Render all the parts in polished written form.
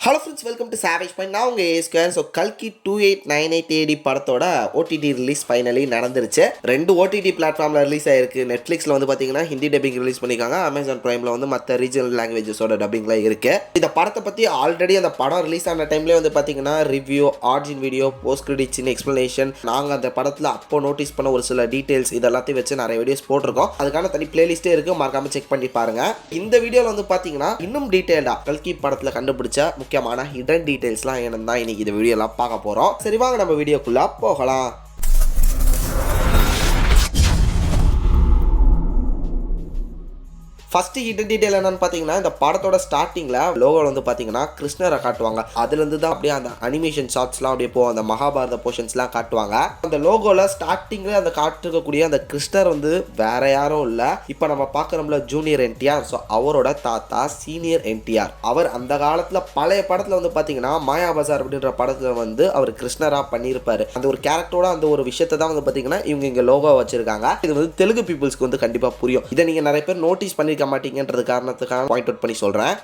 Hello friends, welcome to savage point. நான் உங்கள் ஏஸ்கர். So கல்கி 2898 AD படத்தோட ஓடிடி ரிலீஸ் ஃபைனலி நடந்துருச்சு. 2 ஓடிடி பிளாட்ஃபார்மில் ரிலீஸ் ஆயிருக்கு. நெட்ஃப்ளிக்ஸில் வந்து பார்த்தீங்கன்னா ஹிந்தி டப்பிங் ரிலீஸ் பண்ணியிருக்காங்க. அமேசான் ப்ரைமில் வந்து மற்ற ரீஜனல் லாங்குவேஜஸோட டப்பிங்லாம் இருக்குது. இந்த படத்தை பற்றி ஆல்ரெடி அந்த படம் ரிலீஸ் ஆன டைம்லேயே வந்து பார்த்தீங்கன்னா review, origin video, post credits explanation, நாங்கள் அந்த படத்தில் அப்போ நோட்டீஸ் பண்ண ஒரு சில டீட்டெயில்ஸ் இதெல்லாத்தையும் வச்சு நிறைய வீடியோஸ் போட்டிருக்கோம். அதுக்கான தனி பிளேலிஸ்ட்டே இருக்குது, மறக்காமல் செக் பண்ணி பாருங்கள். இந்த வீடியோவில் வந்து பார்த்தீங்கன்னா இன்னும் டீட்டெயிலாக கல்கி படத்தில் கண்டுபிடிச்ச முக்கியமான ஹிடன் டீடைல்ஸ்லாம் என்னன்னு தான் இன்னைக்கு இந்த வீடியோலாம் பார்க்க போறோம். சரி, வாங்க நம்ம வீடியோக்குள்ள போகலாம். ஃபர்ஸ்ட் ஹிடன் டீடைல் என்னன்னு பார்த்தீங்கன்னா, இந்த படத்தோட ஸ்டார்டிங்கில் லோகோவில் வந்து பார்த்தீங்கன்னா கிருஷ்ணரை காட்டுவாங்க. அதுலேருந்து தான் அப்படியே அந்த அனிமேஷன் ஷார்ட்ஸ்லாம் அப்படியே போகும். அந்த மகாபாரத போர்ஷன்ஸ்லாம் காட்டுவாங்க. அந்த லோகோவில் ஸ்டார்டிங்கில் அந்த காட்டிருக்கக்கூடிய அந்த கிருஷ்ணர் வந்து வேற யாரும் இல்லை, இப்போ நம்ம பார்க்குறோம்ல ஜூனியர் என்டிஆர். ஸோ அவரோட தாத்தா சீனியர் என்டிஆர். அவர் அந்த காலத்தில் பழைய படத்தில் வந்து பார்த்தீங்கன்னா மாயா பஜார் அப்படின்ற படத்தில் வந்து அவர் கிருஷ்ணராக பண்ணியிருப்பாரு. அந்த ஒரு கேரக்டரோட அந்த ஒரு விஷயத்தை தான் வந்து பார்த்தீங்கன்னா இவங்க இங்கே லோகோ வச்சிருக்காங்க. இது வந்து தெலுங்கு பீப்புள்ஸ்க்கு வந்து கண்டிப்பாக புரியும். இதை நீங்கள் நிறைய பேர் நோட்டீஸ் பண்ணிருக்க மாட்டீங்கன்றது காரணத்துக்காக பாயிண்ட் அவுட் பண்ணி சொல்றேன்.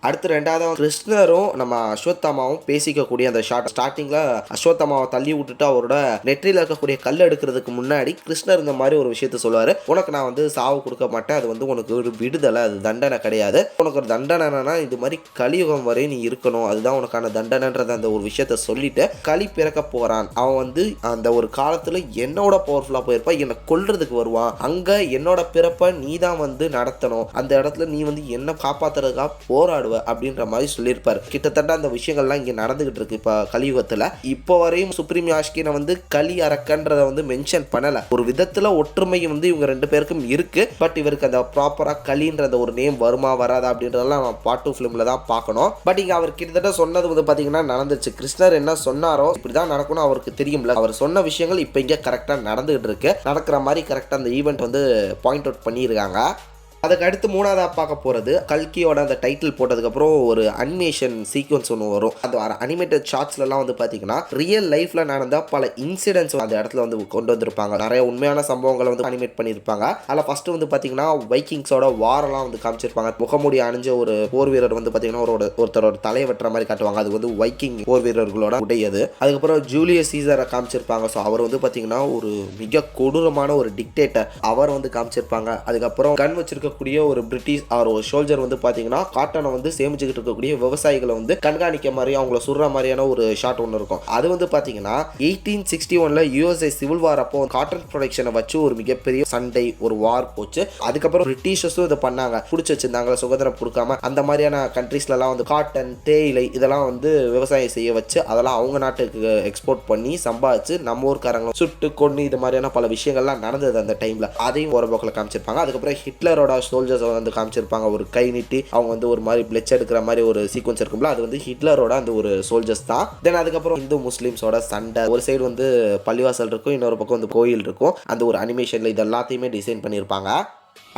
அடுத்து ரெண்டாவது கிருஷ்ணரும் நம்ம அஸ்வத்தாமாவும் பேசிக்கக்கூடிய அந்த ஷார்ட். ஸ்டார்டிங்கில் அஸ்வத்தாமாவை தள்ளி விட்டுட்டு அவரோட நெற்றியில் இருக்கக்கூடிய கல் எடுக்கிறதுக்கு முன்னாடி கிருஷ்ணர் இந்த மாதிரி ஒரு விஷயத்த சொல்லுவார். உனக்கு நான் வந்து சாவு கொடுக்க மாட்டேன், அது வந்து உனக்கு ஒரு விடுதலை, அது தண்டனை கிடையாது. உனக்கு ஒரு தண்டனைனா இது மாதிரி கலியுகம் வரை நீ இருக்கணும், அதுதான் உனக்கான தண்டனைன்றத அந்த ஒரு விஷயத்த சொல்லிட்டு களி பிறக்க போகிறான். அவன் வந்து அந்த ஒரு காலத்தில் என்னோட பவர்ஃபுல்லாக போயிருப்பான், என்னை கொல்றதுக்கு வருவான். அங்கே என்னோட பிறப்பை நீ தான் வந்து நடத்தணும், அந்த இடத்துல நீ வந்து என்னை காப்பாற்றுறதுக்காக போராடுவ அப்படின்ற மாதிரி சொல்லியிருப்பார். கிட்டத்தட்ட அந்த விஷயங்கள்லாம் இங்கே நடந்துகிட்டு இருக்கு இப்போ கலியுகத்தில். இப்போ வரையும் சுப்ரீம் யாஷ்கினை வந்து கலி அரக்கன்றதை வந்து மென்ஷன் பண்ணலை. ஒரு விதத்தில் ஒற்றுமை வந்து இவங்க ரெண்டு பேருக்கும் இருக்கு. பட் இவருக்கு அந்த ப்ராப்பராக கலின்ற அந்த ஒரு நேம் வருமா வராதா அப்படின்றதெல்லாம் நம்ம பார்ட் 2 ஃபிலிமில் தான் பார்க்கணும். பட் இங்கே அவர் கிட்டத்தட்ட சொன்னது வந்து பார்த்தீங்கன்னா நடந்துச்சு. கிருஷ்ணர் என்ன சொன்னாரோ இப்படி தான் நடக்கணும் அவருக்கு தெரியும்ல. அவர் சொன்ன விஷயங்கள் இப்போ இங்கே கரெக்டாக நடந்துகிட்டு இருக்கு. நடக்கிற மாதிரி கரெக்டாக அந்த ஈவெண்ட் வந்து பாயிண்ட் அவுட் பண்ணியிருக்காங்க. அதுக்கு அடுத்து மூணாவதாக பார்க்க போகிறது கல்கியோட அந்த டைட்டில் போட்டதுக்கப்புறம் ஒரு அனிமேஷன் சீக்வன்ஸ் ஒன்று வரும். அந்த அனிமேட்டட் ஷார்ட்ஸ்லாம் வந்து பார்த்தீங்கன்னா ரியல் லைஃப்பில் நடந்த பல இன்சிடென்ட்ஸ் அந்த இடத்துல வந்து கொண்டு வந்திருப்பாங்க. நிறைய உண்மையான சம்பவங்களை வந்து அனிமேட் பண்ணியிருப்பாங்க. அதில் ஃபஸ்ட்டு வந்து பார்த்தீங்கன்னா வைக்கிங்ஸோட வாரெல்லாம் வந்து காமிச்சிருப்பாங்க. முகமூடி அணிஞ்ச ஒரு போர் வீரர் வந்து பார்த்தீங்கன்னா ஒருத்தரோட தலையை வெட்டுற மாதிரி காட்டுவாங்க. அது வந்து வைக்கிங் போர் வீரர்களோட உடையது. அதுக்கப்புறம் ஜூலியஸ் சீசரை காமிச்சிருப்பாங்க. ஸோ அவர் வந்து பார்த்தீங்கன்னா ஒரு மிக கொடூரமான ஒரு டிக்டேட்டர், அவர் வந்து காமிச்சிருப்பாங்க. அதுக்கப்புறம் கன் வச்சிருக்க ஒரு பிரிட்டிஷ் ஒரு சோல்ஜர் வந்து பாத்தீங்கன்னா காட்டனை வந்து சேமிச்சுக்கிட்டு இருக்கக்கூடிய விவசாயிகளை வந்து கண்காணிக்க மாதிரி அவங்கள சுடுற மாதிரியான ஒரு ஷாட் ஒன்று இருக்கும். அது வந்து பாத்தீங்கன்னா 1861ல USA சிவில் வார் அப்போ காட்டன் ப்ரொடக்ஷனை வச்சு ஒரு மிகப்பெரிய சண்டை, ஒரு வார் போச்சு. அதுக்கப்புறம் பிரிட்டிஷர்ஸும் இதை பண்ணாங்க, பிடிச்சி வச்சிருந்தாங்க சுதந்திரம் கொடுக்காம. அந்த மாதிரியான கண்ட்ரீஸ்லாம் வந்து காட்டன், தேயிலை இதெல்லாம் வந்து விவசாயம் செய்ய வச்சு அதெல்லாம் அவங்க நாட்டுக்கு எக்ஸ்போர்ட் பண்ணி சம்பாதிச்சு நம்ம ஊர்க்காரங்க சுட்டு கொண்டு இது மாதிரியான பல விஷயங்கள்லாம் நடந்தது அந்த டைம்ல. அதையும் ஒரு பக்கம் காமிச்சிருப்பாங்க. அதுக்கப்புறம் ஹிட்லரோட சோல்ஜர்ஸ் வந்து காமிச்சிருப்பாங்க. ஒரு கை நீட்டி அவங்க வந்து ஒரு மாதிரி பிளட்ஸ் எடுக்கிற மாதிரி ஒரு சீக்வன்ஸ் இருக்கும்ல, அது வந்து ஹிட்லரோட அந்த ஒரு சோல்ஜர்ஸ் தான். தென் அதுக்கப்புறம் இந்து முஸ்லிம்ஸோட சண்டை, ஒரு சைடு வந்து பள்ளிவாசல் இருக்கும், இன்னொரு பக்கம் வந்து கோயில் இருக்கும். அந்த ஒரு அனிமேஷன்ல இது எல்லாத்தையுமே டிசைன் பண்ணியிருப்பாங்க.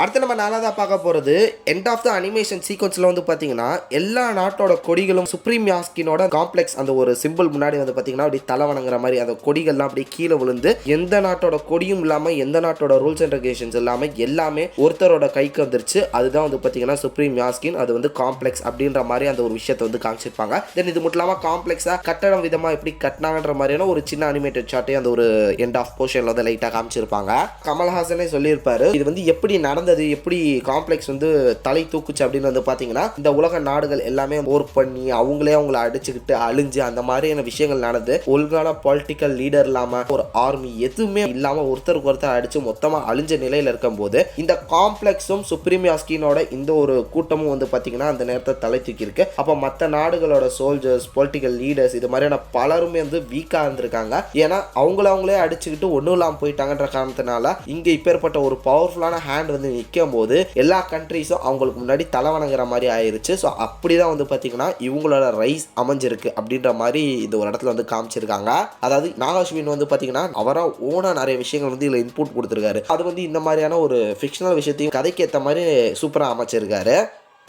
அடுத்து நம்ம நாலாவதாக பார்க்க போகிறது எண்ட் ஆஃப் த அனிமேஷன் சீக்வன்ஸில் வந்து பார்த்தீங்கன்னா எல்லா நாட்டோட கொடிகளும் சுப்ரீம் யாஸ்கினோட காம்ப்ளெக்ஸ் அந்த ஒரு சிம்பிள் முன்னாடி வந்து பார்த்தீங்கன்னா அப்படி தலை வணங்குற மாதிரி அந்த கொடிகள்லாம் அப்படியே கீழே விழுந்து எந்த நாட்டோட கொடியும் இல்லாமல் எந்த நாட்டோட ரூல்ஸ் அண்ட் ரெகுலேஷன்ஸ் இல்லாமல் எல்லாமே ஒருத்தரோட கைக்கு வந்துருச்சு. அதுதான் வந்து பார்த்தீங்கன்னா சுப்ரீம் யாஸ்கின். அது வந்து காம்ப்ளெக்ஸ் அப்படின்ற மாதிரி அந்த ஒரு விஷயத்தை வந்து காமிச்சிருப்பாங்க. தென் இது மட்டும் இல்லாமல் காம்ப்ளெக்ஸாக கட்டடம் விதமாக எப்படி கட்டினாங்கன்ற மாதிரியான ஒரு சின்ன அனிமேட்டட் ஷாட்டே அந்த ஒரு எண்ட் ஆஃப் போர்ஷனில் வந்து லைட்டாக காமிச்சிருப்பாங்க. கமல்ஹாசனே சொல்லியிருப்பாரு இது வந்து எப்படி நடந்தது, எப்படி காம்ப்ளெக்ஸ் வந்து தலை தூக்குச்சு அப்படின்னு வந்து பார்த்தீங்கன்னா இந்த உலக நாடுகள் எல்லாமே போர் பண்ணி அவங்களே அவங்கள அடிச்சுக்கிட்டு அழிஞ்சு அந்த மாதிரியான விஷயங்கள் நடந்து ஒழுங்கான பொலிட்டிக்கல் லீடர் இல்லாம ஒரு ஆர்மி எதுவுமே இல்லாம ஒருத்தருக்கு ஒருத்தர் அடிச்சு மொத்தமா அழிஞ்ச நிலையில இருக்கும் போது இந்த காம்ப்ளெக்ஸும் சுப்ரீம் யாஸ்கினோட இந்த ஒரு கூட்டமும் வந்து பார்த்தீங்கன்னா அந்த நேரத்தை தலை தூக்கி இருக்கு. அப்போ மற்ற நாடுகளோட சோல்ஜர்ஸ், பொலிட்டிக்கல் லீடர்ஸ் இது மாதிரியான பலருமே வந்து வீக்கா இருந்திருக்காங்க. ஏன்னா அவங்களே அடிச்சுக்கிட்டு ஒன்றும் இல்லாமல் போயிட்டாங்கன்ற காரணத்தினால இங்க இப்பேற்பட்ட ஒரு பவர்ஃபுல்லான ஹேண்ட் வந்து நிற்கும் போது எல்லா கண்ட்ரீஸும் அவங்களுக்கு முன்னாடி தலை வணங்குற மாதிரி ஆயிருச்சு. ஸோ அப்படிதான் வந்து பார்த்தீங்கன்னா இவங்களோட ரைஸ் அமைஞ்சிருக்கு அப்படின்ற மாதிரி இந்த ஒரு இடத்துல வந்து காமிச்சிருக்காங்க. அதாவது நாகாஸ்வின் வந்து பார்த்தீங்கன்னா அவராக ஓனா நிறைய விஷயங்கள் வந்து இதில் இன்புட் கொடுத்துருக்காரு. அது வந்து இந்த மாதிரியான ஒரு ஃபிக்ஷனல் விஷயத்தையும் கதைக்கு ஏற்ற மாதிரி சூப்பராக அமைச்சிருக்காரு.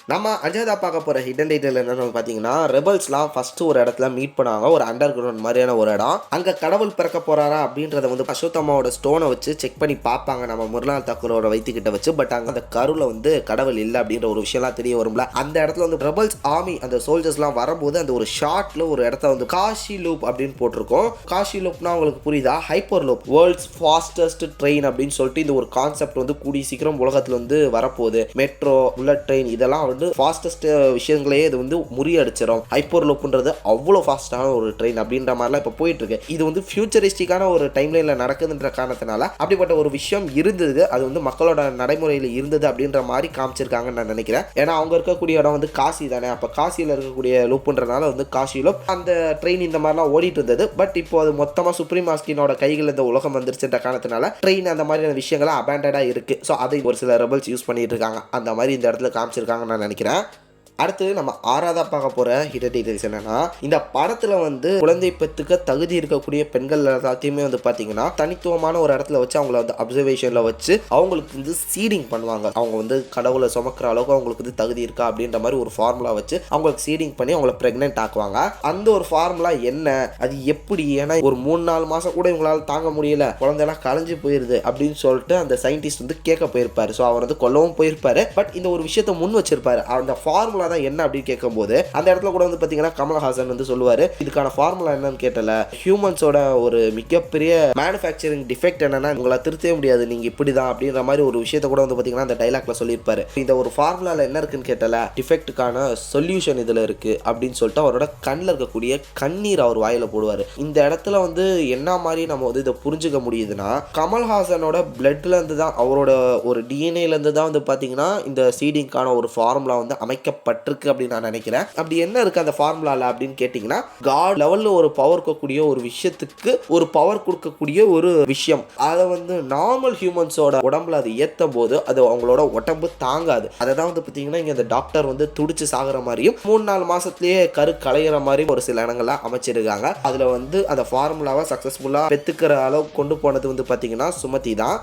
நம்ம அஞ்சாவதா பார்க்க போகிற ஹிடன் டீட்டெயில் என்னன்னு பார்த்தீங்கன்னா, ரெபல்ஸ்லாம் ஃபஸ்ட்டு ஒரு இடத்துல மீட் பண்ணுவாங்க. ஒரு அண்டர் கிரவுண்ட் மாதிரியான ஒரு இடம். அங்கே கடவுள் பிறக்க போகிறாரா அப்படின்றத வந்து அஸ்வத்தாமாவோட ஸ்டோனை வச்சு செக் பண்ணி பார்ப்பாங்க நம்ம முர்லால் தாக்கூரோட வைத்தியக்கிட்ட வச்சு. பட் அங்கே அந்த கருவில் வந்து கடவுள் இல்லை அப்படின்ற ஒரு விஷயம்லாம் தெரிய வரும்ல. அந்த இடத்துல வந்து ரெபல்ஸ் ஆர்மி அந்த சோல்ஜர்ஸ்லாம் வரும்போது அந்த ஒரு ஷார்ட்டில் ஒரு இடத்த வந்து காஷி லூப் அப்படின்னு போட்டிருக்கோம். காஷி லூப்னா உங்களுக்கு புரியுதா? Hyper loop, world's fastest train அப்படின்னு சொல்லிட்டு இந்த ஒரு கான்செப்ட் வந்து கூடிய சீக்கிரம் உலகத்தில் வந்து வரப்போகுது. மெட்ரோ, புல்லட் ட்ரெயின் இதெல்லாம் வந்து ஃபாஸ்டஸ்ட் விஷயங்களே இது வந்து முறியடிச்சிடும். ஹைப்பர் லூப்ன்றது அவ்வளோ ஃபாஸ்டான ஒரு ட்ரெயின் அப்படின்ற மாதிரிலாம் இப்போ போயிட்டு இருக்கு. இது வந்து ஃபியூச்சரிஸ்டிக்கான ஒரு டைம்லைன்ல நடக்குதுன்ற காரணத்தினால அப்படிப்பட்ட ஒரு விஷயம் இருந்தது. அது வந்து மக்களோட நடைமுறையில் இருந்தது அப்படின்ற மாதிரி காமிச்சிருக்காங்கன்னு நான் நினைக்கிறேன். ஏன்னா அவங்க இருக்கக்கூடிய இடம் வந்து காசி தானே. அப்போ காசியில் இருக்கக்கூடிய லூப்புன்றனால வந்து காசி லூப் அந்த ட்ரெயின் இந்த மாதிரிலாம் ஓடிட்டு இருந்தது. பட் இப்போ அது மொத்தமாக சுப்ரீம் மாஸ்கினோட கைகள் இந்த உலகம் வந்துருச்சுன்ற காரணத்தினால ட்ரெயின் அந்த மாதிரியான விஷயங்கள்லாம் அபேண்டடாக இருக்கு. ஸோ அதை ஒரு சில ரெபல்ஸ் யூஸ் பண்ணிட்டு இருக்காங்க. அந்த மாதிரி இந்த இடத்துல காமிச்சிருக்காங்கன்னு நான் நினைக்கிறேன். அடுத்து நம்ம ஆறாவதா பார்க்க போகிற ஹிடன் டீடைல்ஸ் என்னன்னா, இந்த படத்தில் வந்து குழந்தை பெற்றுக்க தகுதி இருக்கக்கூடிய பெண்கள் எல்லாத்தையுமே வந்து பார்த்தீங்கன்னா தனித்துவமான ஒரு இடத்துல வச்சு அவங்கள வந்து அப்சர்வேஷனில் வச்சு அவங்களுக்கு வந்து சீடிங் பண்ணுவாங்க. அவங்க வந்து கடவுளை சுமக்கிற அளவுக்கு அவங்களுக்கு வந்து தகுதி இருக்கா அப்படின்ற மாதிரி ஒரு ஃபார்முலா வச்சு அவங்களுக்கு சீடிங் பண்ணி அவங்கள ப்ரெக்னென்ட் ஆக்குவாங்க. அந்த ஒரு ஃபார்முலா என்ன, அது எப்படி, ஏன்னா ஒரு 3-4 மாதம் கூட இவங்களால தாங்க முடியல, குழந்தைலாம் கலைஞ்சு போயிருது அப்படின்னு சொல்லிட்டு அந்த சயின்டிஸ்ட் வந்து கேட்க போயிருப்பாரு. ஸோ அவர் வந்து கொல்லவும் போயிருப்பாரு. பட் இந்த ஒரு விஷயத்தை முன் வச்சிருப்பாரு. அந்த ஃபார்முலா தான் என்ன அப்படின்னு கேட்கும்போது அந்த இடத்துல கூட வந்து பார்த்தீங்கன்னா கமல்ஹாசன் வந்து சொல்லுவாரு, இதுக்கான ஃபார்முலா என்னன்னு கேட்டல, ஹியூமன்ஸோட ஒரு மிகப்பெரிய மேனுஃபேக்சரிங் டிஃபெக்ட் என்னன்னா உங்களை திருத்தவே முடியாது, நீங்க இப்படிதான் அப்படின்ற மாதிரி ஒரு விஷயத்தை கூட வந்து பார்த்தீங்கன்னா அந்த டைலாக்ல சொல்லியிருப்பாரு. இந்த ஒரு ஃபார்முலால என்ன இருக்குன்னு கேட்டல, டிஃபெக்ட்டுக்கான சொல்யூஷன் இதுல இருக்கு அப்படின்னு சொல்லிட்டு அவரோட கண்ணில் இருக்கக்கூடிய கண்ணீர் அவர் வாயில போடுவார். இந்த இடத்துல வந்து என்ன மாதிரி நம்ம வந்து இதை புரிஞ்சுக்க முடியுதுன்னா, கமல்ஹாசனோட பிளட்ல இருந்து தான், அவரோட ஒரு டிஎன்ஏல இருந்து தான் வந்து பார்த்தீங்கன்னா இந்த சீடிங்கான ஒரு ஃபார்முலா வந்து அமைக்கப்பட்டிருக்கு அப்படின்னு நான் நினைக்கிறேன். அப்படி என்ன இருக்கு அந்த ஃபார்முலால அப்படின்னு கேட்டிங்கன்னா, காட் லெவல்ல ஒரு பவர் கொடுக்கக்கூடிய ஒரு விஷயத்துக்கு ஒரு பவர் கொடுக்கக்கூடிய ஒரு விஷயம். அதை வந்து நார்மல் ஹியூமன்ஸோட உடம்புல அது ஏற்றும் போது அது அவங்களோட உடம்பு தாங்காது. அதை தான் வந்து பார்த்தீங்கன்னா இங்கே இந்த டாக்டர் வந்து துடிச்சு சாகிற மாதிரியும் 3-4 மாசத்துலேயே கரு களையிற மாதிரி ஒரு சில இடங்கள்லாம் அமைச்சிருக்காங்க. அதில் வந்து அந்த ஃபார்முலாவை சக்ஸஸ்ஃபுல்லாக பெற்றுக்கிற அளவுக்கு கொண்டு போனது வந்து பார்த்தீங்கன்னா சுமதி தான்.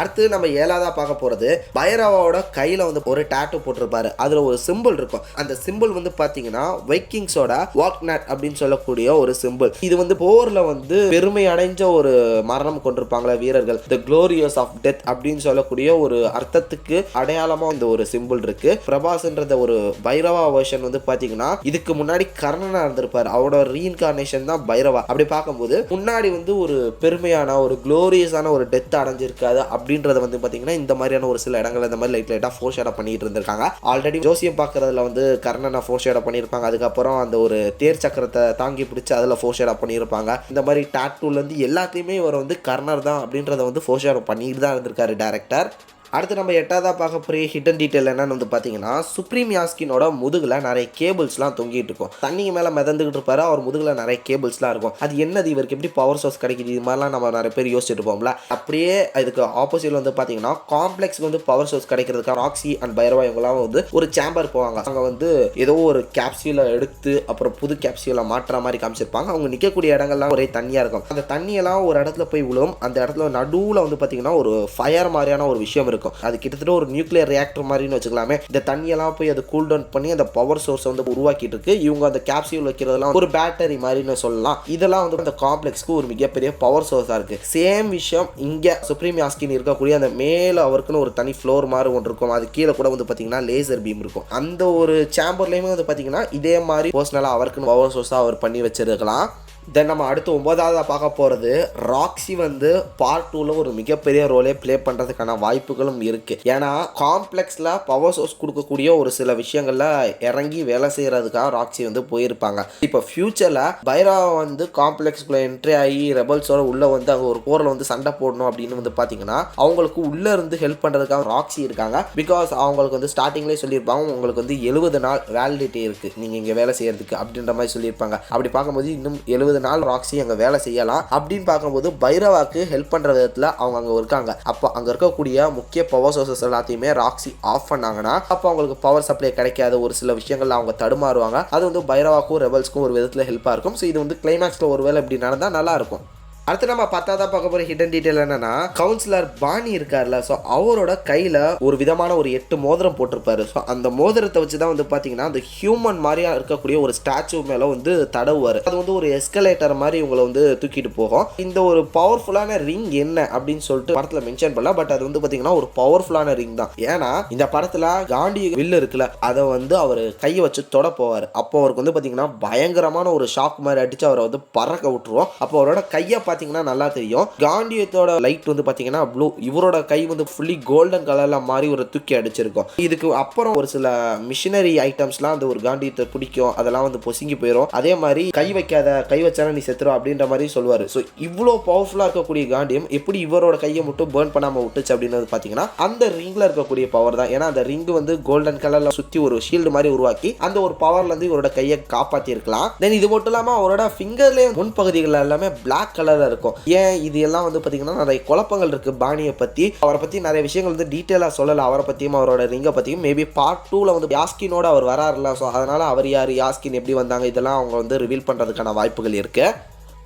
அடுத்து நம்ம 7ஆவதா பார்க்க போகிறது, பைரவாவோட கையில் வந்து ஒரு டாட்டூ போட்டிருப்பாரு. அதில் ஒரு சிம்பிள் இருக்கும். அந்த சிம்பிள் வந்து பார்த்தீங்கன்னா வைக்கிங்ஸோட வாக்நாட் அப்படின்னு சொல்லக்கூடிய ஒரு சிம்பிள். இது வந்து போரில் வந்து பெருமை அடைஞ்ச ஒரு மரணம் கொண்டிருப்பாங்களே வீரர்கள், தி க்ளோரியஸ் ஆஃப் டெத் அப்படின்னு சொல்லக்கூடிய ஒரு அர்த்தத்துக்கு அடையாளமாக இந்த ஒரு சிம்பிள் இருக்கு. பிரபாஸ்ன்ற ஒரு பைரவா வெர்ஷன் வந்து பார்த்தீங்கன்னா இதுக்கு முன்னாடி கர்ணனா இருந்திருப்பாரு. அவரோட ரீஇன்கார்னேஷன் தான் பைரவா. அப்படி பார்க்கும்போது முன்னாடி வந்து ஒரு பெருமையான ஒரு க்ளோரியஸான ஒரு டெத் அடைஞ்சிருக்காது அப்படின்றத வந்து பார்த்தீங்கன்னா இந்த மாதிரியான ஒரு சில இடங்கள் இந்த மாதிரி லைட்டாக ஃபோர் ஷேடாக பண்ணிட்டு இருந்திருக்காங்க. ஆல்ரெடி ஜோசியம் பார்க்கறதுல வந்து கர்ணனை ஃபோர் ஷேடாக பண்ணியிருப்பாங்க. அதுக்கப்புறம் அந்த ஒரு தேர் சக்கரத்தை தாங்கி பிடிச்சி அதில் ஃபோர் ஷேடாக பண்ணியிருப்பாங்க. இந்த மாதிரி டாட்டூலேருந்து எல்லாத்தையுமே இவர் வந்து கர்ணர் தான் அப்படின்றத வந்து ஃபோர் ஷேடாக பண்ணிட்டு தான் இருந்திருக்காரு டேரக்டர். அடுத்து நம்ம 8ஆவதா பார்க்க போகிற ஹிடன் டீட்டெயில் என்னன்னு வந்து பார்த்தீங்கன்னா, சுப்ரீம் யாஸ்கினோட முதுகில் நிறைய கேபிள்ஸ்லாம் தொங்கிட்டு இருக்கும். தண்ணிக்கு மேலே மிதந்துக்கிட்டு இருப்பாரு. அவர் முதுகில் நிறைய கேபிள்ஸ்லாம் இருக்கும். அது என்னது, இவருக்கு எப்படி பவர் சோர்ஸ் கிடைக்குது, இது மாதிரிலாம் நம்ம நிறைய பேர் யோசிச்சுட்டு இருப்போம்ல. அப்படியே இதுக்கு ஆப்போசிட்ல வந்து பார்த்தீங்கன்னா காம்ப்ளெக்ஸ்க்கு வந்து பவர் சோர்ஸ் கிடைக்கிறதுக்காக ராக்ஸி அண்ட் பைரவா இவங்களாம் வந்து ஒரு சேம்பர் போவாங்க. அவங்க வந்து ஏதோ ஒரு கேப்சியூலை எடுத்து அப்புறம் புது கேப்சியூலை மாற்றுற மாதிரி காமிச்சிருப்பாங்க. அவங்க நிற்கக்கூடிய இடங்கள்லாம் ஒரே தண்ணியாக இருக்கும். அந்த தண்ணியெல்லாம் ஒரு இடத்துல போய் விழும். அந்த இடத்துல நடுவில் வந்து பார்த்தீங்கன்னா ஒரு ஃபயர் மாதிரியான ஒரு விஷயம் இருக்கும். அது கிட்டத்தட்ட ஒரு நியூக்ளியர் ரியாக்டர் மாதிரின்னு வச்சுக்கலாமே. இந்த தண்ணியெல்லாம் போய் அது கூல் டவுன் பண்ணி அந்த பவர் சோர்ஸை வந்து உருவாக்கிட்டு இருக்கு. இவங்க அந்த கேப்சியூல் வைக்கிறதெல்லாம் ஒரு பேட்டரி மாதிரின்னு சொல்லலாம். இதெல்லாம் வந்து அந்த காம்ப்ளெக்ஸ்க்கு ஒரு மிகப்பெரிய பவர் சோர்ஸாக இருக்கு. சேம் விஷயம் இங்கே சுப்ரீம் யாஸ்கின் இருக்கக்கூடிய அந்த மேலே அவருக்குன்னு ஒரு தனி ஃப்ளோர் மாதிரி ஒன்று இருக்கும். அது கீழே கூட வந்து பார்த்தீங்கன்னா லேசர் பீம் இருக்கும். அந்த ஒரு சேம்பர்லேயுமே வந்து பார்த்தீங்கன்னா இதே மாதிரி பர்சனலாக அவருக்குன்னு பவர் சோர்ஸாக அவர் பண்ணி வச்சிருக்கலாம். தென் நம்ம அடுத்து 9ஆவதா பார்க்க போகிறது, ராக்ஸி வந்து பார்ட் 2ல ஒரு மிகப்பெரிய ரோலே ப்ளே பண்ணுறதுக்கான வாய்ப்புகளும் இருக்குது. ஏன்னா காம்ப்ளெக்ஸில் பவர் சோர்ஸ் கொடுக்கக்கூடிய ஒரு சில விஷயங்களில் இறங்கி வேலை செய்கிறதுக்காக ராக்ஸி வந்து போயிருப்பாங்க. இப்போ ஃப்யூச்சரில் பைரவா வந்து காம்ப்ளெக்ஸ்குள்ளே என்ட்ரி ஆகி ரெபல்ஸோட உள்ளே வந்து அங்கே ஒரு போரில் வந்து சண்டை போடணும் அப்படின்னு வந்து பார்த்தீங்கன்னா அவங்களுக்கு உள்ளே இருந்து ஹெல்ப் பண்ணுறதுக்காக ராக்ஸி இருக்காங்க. பிகாஸ் அவங்களுக்கு வந்து ஸ்டார்டிங்லேயே சொல்லியிருப்பாங்க உங்களுக்கு வந்து 70 நாள் வேலிடிட்டி இருக்குது நீங்கள் இங்கே வேலை செய்கிறதுக்கு அப்படின்ற மாதிரி சொல்லியிருப்பாங்க. அப்படி பார்க்கும்போது இன்னும் 70 நாள் ராக்ஸி அங்கே வேலை செய்யலாம். அப்படின்னு பார்க்கும்போது பைரவாக்கு ஹெல்ப் பண்ணுற விதத்தில் அவங்க அங்கே இருக்காங்க. அப்போ அங்கே இருக்கக்கூடிய முக்கிய பவர் சோர்சஸ் எல்லாத்தையுமே ராக்ஸி ஆஃப் பண்ணாங்கன்னா அப்போ அவங்களுக்கு பவர் சப்ளை கிடைக்காத ஒரு சில விஷயங்கள்ல அவங்க தடுமாறுவாங்க. அது வந்து பைரவாக்கும் ரெபல்ஸ்க்கும் ஒரு விதத்தில் ஹெல்ப்பாக இருக்கும். ஸோ இது வந்து கிளைமேக்ஸில் ஒரு வேலை இப்படி நடந்தால் நல்லா இருக்கும். அடுத்து நம்ம பத்தாவதா பார்க்க போற ஹிடன் டீடைல் என்னன்னா, கவுன்சிலர் பாணி இருக்கார்ல, ஸோ அவரோட கையில ஒரு விதமான ஒரு 8 மோதிரம் போட்டிருப்பாரு. ஸோ அந்த மோதிரத்தை வச்சு தான் வந்து பார்த்தீங்கன்னா அந்த ஹியூமன் மாதிரியா இருக்கக்கூடிய ஒரு ஸ்டாச்சு மேலே வந்து தடவுவார். அது வந்து ஒரு எஸ்கலேட்டர் மாதிரி இவங்களை வந்து தூக்கிட்டு போகும். இந்த ஒரு பவர்ஃபுல்லான ரிங் என்ன அப்படின்னு சொல்லிட்டு படத்தில் மென்ஷன் பண்ணல, பட் அது வந்து பார்த்தீங்கன்னா ஒரு பவர்ஃபுல்லான ரிங் தான். ஏன்னா இந்த படத்தில் காந்தி வில்லு இருக்குல்ல, அதை வந்து அவர் கையை வச்சு தொட போவார். அப்போ அவருக்கு வந்து பார்த்தீங்கன்னா பயங்கரமான ஒரு ஷாக் மாதிரி அடிச்சு அவரை வந்து பறக்க விட்டுருவோம். அப்போ அவரோட கையை பார்த்தீங்கன்னா நல்லா தெரியும். காந்தியத்தோட லைட் வந்து பார்த்தீங்கன்னா ப்ளூ, இவரோட கை வந்து ஃபுல்லி கோல்டன் கலர்ல மாதிரி ஒரு தூக்கி அடிச்சிருக்கும். இதுக்கு அப்புறம் ஒரு சில மிஷினரி ஐட்டம்ஸ்லாம் அந்த ஒரு காந்தியத்தை பிடிக்கும், அதெல்லாம் வந்து பொசுங்கி போயிடும். அதே மாதிரி கை வைக்காத, கை வச்சாலும் நீ செத்துரும் அப்படின்ற மாதிரி சொல்லுவார். ஸோ இவ்வளோ பவர்ஃபுல்லாக இருக்கக்கூடிய காந்தியம் எப்படி இவரோட கையை மட்டும் பேர்ன் பண்ணாமல் விட்டுச்சு அப்படின்னு பார்த்தீங்கன்னா அந்த ரிங்கில் இருக்கக்கூடிய பவர் தான். ஏன்னா அந்த ரிங் வந்து கோல்டன் கலர்ல சுற்றி ஒரு ஷீல்டு மாதிரி உருவாக்கி அந்த ஒரு பவர்ல இருந்து இவரோட கையை காப்பாற்றி இருக்கலாம். தென் இது மட்டும் இல்லாமல் அவரோட ஃபிங்கர்லேயே முன்பகுதிகள் எல்லாமே பிளாக் கலர்ல இருக்கும். ஏன் இது எல்லாம் வந்து பார்த்தீங்கன்னா நிறைய குழப்பங்கள் இருக்கு பாணியை பற்றி. அவரை பற்றி நிறைய விஷயங்கள் வந்து டீட்டெயிலாக சொல்லலை. அவரை பற்றியும் அவரோட ரிங்கை பற்றியும் மேபி பார்ட் 2ல வந்து யாஸ்கினோட அவர் வராருல, ஸோ அதனால அவர் யார், யாஸ்கின் எப்படி வந்தாங்க, இதெல்லாம் அவங்க வந்து ரிவீல் பண்ணுறதுக்கான வாய்ப்புகள் இருக்கு.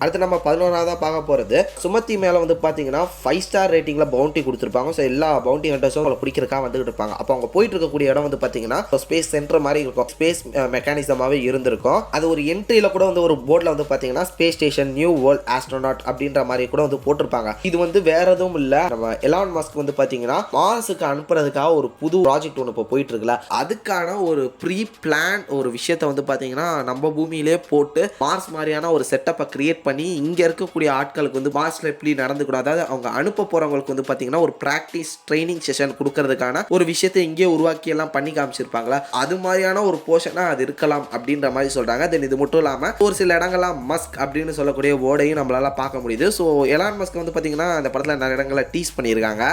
அடுத்து நம்ம 11ஆவதாக பார்க்க போகிறது, சுமதி மேலே வந்து பார்த்தீங்கன்னா 5 ஸ்டார் ரேட்டிங்கில் பவுண்டி கொடுத்துருப்பாங்க. ஸோ எல்லா பவுண்டி ஹண்டர்ஸும் அவங்களை பிடிக்கிறக்காக வந்துட்டு இருப்பாங்க. அப்போ அவங்க போயிட்டு இருக்கக்கூடிய இடம் வந்து பார்த்தீங்கன்னா ஸ்பேஸ் சென்டர் மாதிரி இருக்கும், ஸ்பேஸ் மெக்கானிசமாகவே இருந்திருக்கும். அது ஒரு என்ட்ரியில் கூட வந்து ஒரு போர்டில் வந்து பார்த்தீங்கன்னா space station new world astronaut அப்படின்ற மாதிரி கூட வந்து போட்டிருப்பாங்க. இது வந்து வேற எதுவும் இல்லை, நம்ம எலான் மஸ்க் வந்து பார்த்தீங்கன்னா மார்ஸுக்கு அனுப்புறதுக்காக ஒரு புது ப்ராஜெக்ட் ஒன்று இப்போ போயிட்டு இருக்குல்ல, அதுக்கான ஒரு ப்ரீ பிளான் ஒரு விஷயத்தை வந்து பார்த்தீங்கன்னா நம்ம பூமியிலே போட்டு மார்ஸ் மாதிரியான ஒரு செட்டப்பை கிரியேட் பண்ணி இங்கே இருக்கக்கூடிய ஆட்களுக்கு வந்து மார்ஸில் எப்படி நடந்துக்கூடாது, அதாவது அவங்க அனுப்ப போகிறவங்களுக்கு வந்து பார்த்தீங்கன்னா ஒரு ப்ராக்டிஸ் ட்ரைனிங் செஷன் கொடுக்கறதுக்கான ஒரு விஷயத்தை இங்கே உருவாக்கி எல்லாம் பண்ணி காமிச்சிருப்பாங்களா, அது மாதிரியான ஒரு போர்ஷனாக அது இருக்கலாம் அப்படின்ற மாதிரி சொல்கிறாங்க. தென் இது மட்டும் இல்லாமல் ஒரு சில இடங்கள்லாம் மஸ்க் அப்படின்னு சொல்லக்கூடிய வேர்டையும் நம்மளால பார்க்க முடியுது. ஸோ எலான் மஸ்க் வந்து பார்த்தீங்கன்னா இந்த படத்தில் நிறைய இடங்களை டீஸ் பண்ணியிருக்காங்க.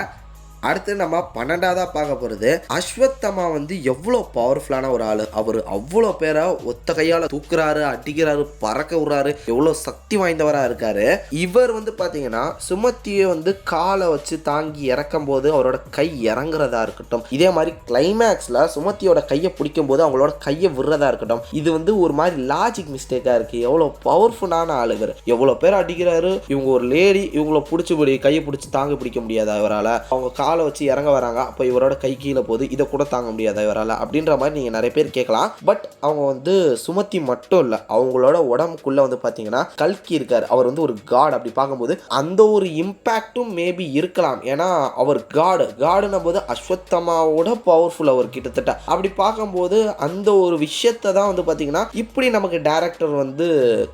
அடுத்து நம்ம 12ஆவதாக பார்க்க போகிறது, அஸ்வத்தமா வந்து எவ்வளோ பவர்ஃபுல்லான ஒரு ஆள். அவர் அவ்வளோ பேரை ஒத்த கையால் தூக்குறாரு, அடிக்கிறாரு, பறக்க விடுறாரு, எவ்வளோ சக்தி வாய்ந்தவராக இருக்காரு. இவர் வந்து பார்த்தீங்கன்னா சுமதியை வந்து காலை வச்சு தாங்கி இறக்கும் போது அவரோட கை இறங்குறதா இருக்கட்டும், இதே மாதிரி கிளைமேக்ஸில் சுமதியோட கையை பிடிக்கும் போது அவங்களோட கையை விடுறதா இருக்கட்டும், இது வந்து ஒரு மாதிரி லாஜிக் மிஸ்டேக்காக இருக்குது. எவ்வளோ பவர்ஃபுல்லான ஆள் இவர், எவ்வளோ பேர் அடிக்கிறாரு. இவங்க ஒரு லேடி, இவங்கள பிடிச்சி கையை பிடிச்சி தாங்க பிடிக்க முடியாதா இவரால், அவங்க காலை வச்சு இறங்க வராங்க, அப்போ இவரோட கை கீழே போகுது, இதை கூட தாங்க முடியாத இவரால் அப்படின்ற மாதிரி நீங்கள் நிறைய பேர் கேட்கலாம். பட் அவங்க வந்து சுமதி மட்டும் இல்லை, அவங்களோட உடம்புக்குள்ளே வந்து பார்த்தீங்கன்னா கல்கி இருக்கார். அவர் வந்து ஒரு காட். அப்படி பார்க்கும்போது அந்த ஒரு இம்பேக்டும் மேபி இருக்கலாம். ஏன்னா அவர் காடுன்னும் போது அஸ்வத்தமாவோட பவர்ஃபுல் அவர் கிட்டத்தட்ட. அப்படி பார்க்கும்போது அந்த ஒரு விஷயத்தை தான் வந்து பார்த்தீங்கன்னா இப்படி நமக்கு டைரக்டர் வந்து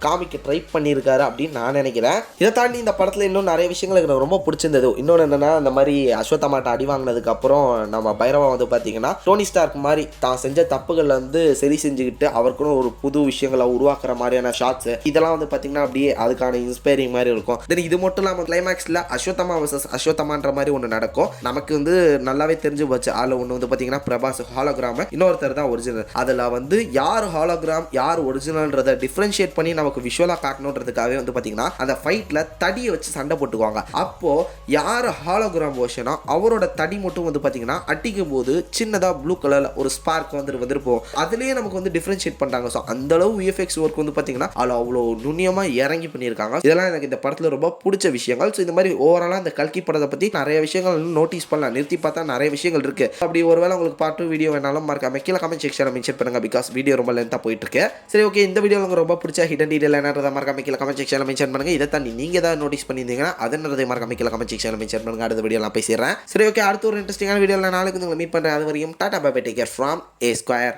காமிக்க ட்ரை பண்ணியிருக்காரு அப்படின்னு நான் நினைக்கிறேன். இதை தாண்டி இந்த படத்தில் இன்னும் நிறைய விஷயங்கள் எனக்கு ரொம்ப பிடிச்சிருந்தது. இன்னொன்று என்னன்னா, இந்த மாதிரி அஸ்வத்தமாட்ட அடி வாங்கினதுக்கு அப்புறம் நம்ம பைரவா வந்து பார்த்தீங்கன்னா டோனி ஸ்டார்க் மாதிரி தான் செஞ்ச தப்புகள் வந்து சரி செஞ்சுக்கிட்டு அவருக்குன்னு ஒரு புது விஷயங்களை உருவாக்குற மாதிரியான ஷாட்ஸ் இதெல்லாம் வந்து பார்த்தீங்கன்னா அப்படியே அதுக்கான இன்ஸ்பைரிங் மாதிரி இருக்கும். தென் இது மட்டும் இல்லாமல் கிளைமேக்ஸில் அஸ்வத்தமா வர்சஸ் அஸ்வத்தமான்ற மாதிரி ஒன்று நடக்கும். நமக்கு வந்து நல்லாவே தெரிஞ்சு போச்சு. அதில் ஒன்று வந்து பார்த்தீங்கன்னா பிரபாஸ் ஹாலோகிராம், இன்னொருத்தர் தான் ஒரிஜினல். அதில் வந்து யார் ஹாலோகிராம் யார் ஒரிஜினல்ன்றதை டிஃப்ரென்ஷியேட் பண்ணி நமக்கு விஷுவலாக காட்டணுன்றதுக்காகவே வந்து பார்த்தீங்கன்னா அந்த ஃபைட்டில் தடியை வச்சு சண்டை போட்டுக்குவாங்க. அப்போது யார் ஹாலோகிராம் வேர்ஷனோ அவரோட தடி மட்டும் வந்து பார்த்தீங்கன்னா அடிக்கும் போது சின்னதாக ப்ளூ கலரில் ஒரு ஸ்பார்க் வந்துருப்போம். அதுலேயே நமக்கு வந்து டிஃப்ரென்ஷியேட் பண்ணுறாங்க. ஸோ அந்தளவு விஎஃப்எக்ஸ் ஒர்க் வந்து பார்த்தீங்கன்னா அதில் அவ்வளோ நுண்ணியமாக இறங்கி பண்ணியிருக்காங்க. இதெல்லாம் எனக்கு இந்த படத்தில் ரொம்ப பிடிச்ச விஷயங்கள். ஸோ இந்த மாதிரி ஓவராலாக இந்த கல்கி படத்தை பற்றி நிறைய விஷயங்கள் நோட்டீஸ் பண்ணலாம். நிறுத்தி பார்த்தா நிறைய விஷயங்கள் இருக்குது. அப்படி ஒருவேளை உங்களுக்கு பார்ட் 2 வீடியோ வேணாலும் மறக்காம கீழே கமெண்ட் செக்ஷனில் மென்ஷன் பண்ணுங்க. பிகாஸ் வீடியோ ரொம்ப லென்த்தாக போயிட்டு இருக்கு. சரி, ஓகே, இந்த வீடியோ உங்களுக்கு ரொம்ப பிடிச்ச ஹிடன் டீடைல் என்னன்றதை மறக்காம கீழே கமெண்ட் செக்ஷனில் மென்ஷன் பண்ணுங்க. இதை தாண்டி நீங்கள் ஏதாவது நோட்டீஸ் பண்ணியிருந்தீங்கன்னா அதன்றதை மறக்காம கீழே கமெண்ட் செக்ஷனில் மென்ஷன் பண்ணுங்க. அடுத்த வீடியோ நான் பேசிடுறேன். சரி, ஓகே, அடுத்த ஒரு இன்ட்ரெஸ்டிங்கான வீடியோவில் நாளைக்கு உங்களை மீட் பண்ணுறேன். அது வரையும் tata bye bye, take care from A Square.